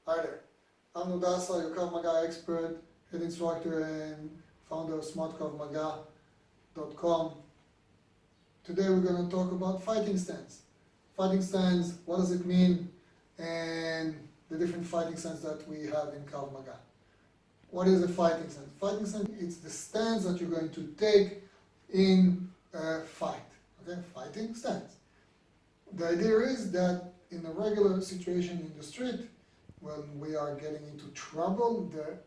Hi there, I'm Nudasa, your Krav Maga expert, head instructor and founder of smartkravmaga.com. Today we're going to talk about fighting stance. Fighting stance, what does it mean, and the different fighting stance that we have in Krav Maga. What is a fighting stance? Fighting stance is the stance that you're going to take in a fight. Okay, fighting stance. The idea is that in a regular situation in the street, when we are getting into trouble, the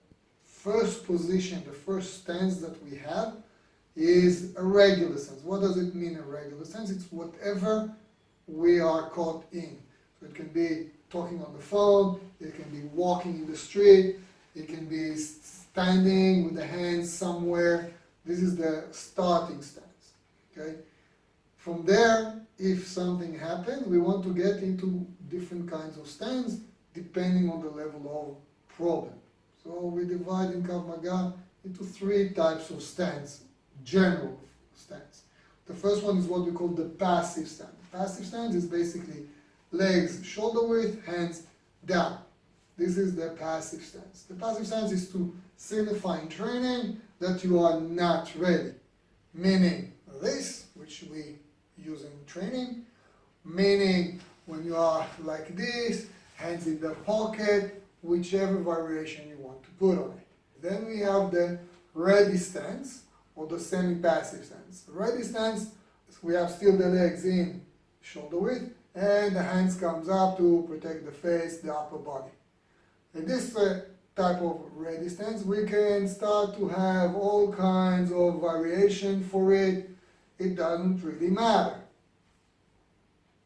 first position, the first stance that we have is a regular stance. What does it mean, a regular stance? It's whatever we are caught in. So it can be talking on the phone, it can be walking in the street, it can be standing with the hands somewhere. This is the starting stance. Okay? From there, if something happens, we want to get into different kinds of stance depending on the level of problem. So we divide in Krav Maga into three types of stance, general stance. The first one is what we call the passive stance. Passive stance is basically legs shoulder width, hands down. This is the passive stance. The passive stance is to signify in training that you are not ready. Meaning this, which we use in training, meaning when you are like this, hands in the pocket, whichever variation you want to put on it. Then we have the ready stance or the semi-passive stance. The ready stance, we have still the legs in shoulder width and the hands comes up to protect the face, the upper body. In this type of ready stance, we can start to have all kinds of variation for it. It doesn't really matter.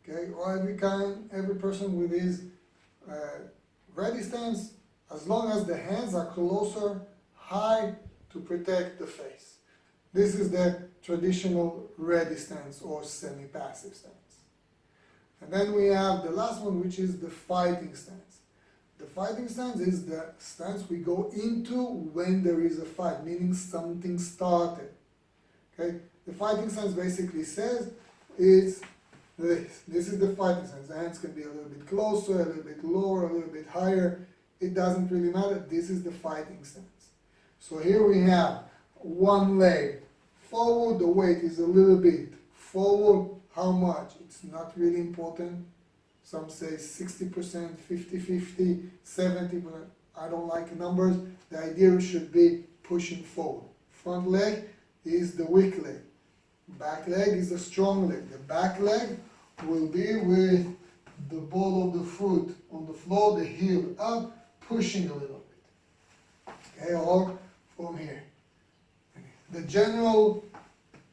Okay, or every person with his ready stance, as long as the hands are closer, high, to protect the face. This is the traditional ready stance or semi-passive stance. And then we have the last one, which is the fighting stance. The fighting stance is the stance we go into when there is a fight, meaning something started. Okay? The fighting stance basically says it's this. This is the fighting stance. The hands can be a little bit closer, a little bit lower, a little bit higher. It doesn't really matter. This is the fighting stance. So here we have one leg forward. The weight is a little bit forward. How much? It's not really important. Some say 60%, 50-50, 70%. I don't like numbers. The idea should be pushing forward. Front leg is the weak leg. Back leg is the strong leg. The back leg will be with the ball of the foot on the floor, the heel up, pushing a little bit. Okay, or from here. The general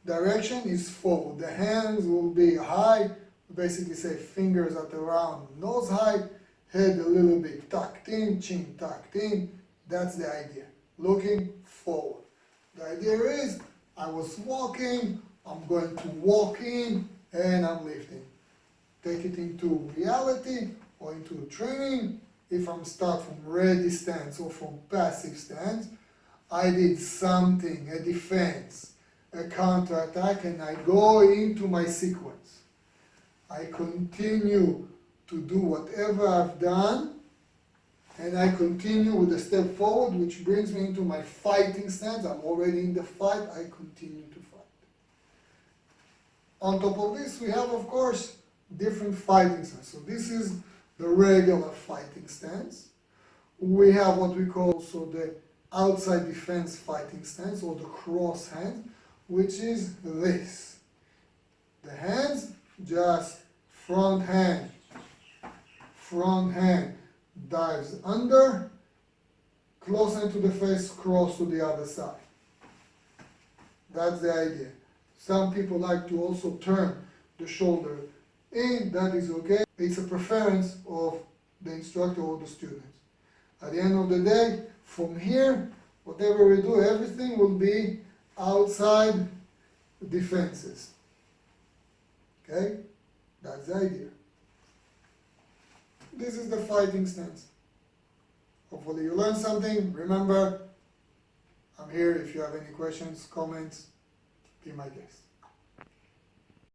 direction is forward. The hands will be high, basically say fingers at around nose height, head a little bit tucked in, chin tucked in. That's the idea. Looking forward. The idea is, I was walking, I'm going to walk in, and I'm lifting. Take it into reality or into training. If I'm start from ready stance or from passive stance, I did something, a defense, a counter-attack, and I go into my sequence. I continue to do whatever I've done, and I continue with a step forward, which brings me into my fighting stance. I'm already in the fight, I continue to fight. On top of this, we have, of course, different fighting stance. So this is the regular fighting stance. We have what we call also the outside defense fighting stance or the cross hand, which is this. The hands, just front hand dives under, close hand to the face, cross to the other side. That's the idea. Some people like to also turn the shoulder in, that is okay. It's a preference of the instructor or the student. At the end of the day, from here, whatever we do, everything will be outside defenses. Okay? That's the idea. This is the fighting stance. Hopefully you learned something. Remember, I'm here if you have any questions, comments, be my guest.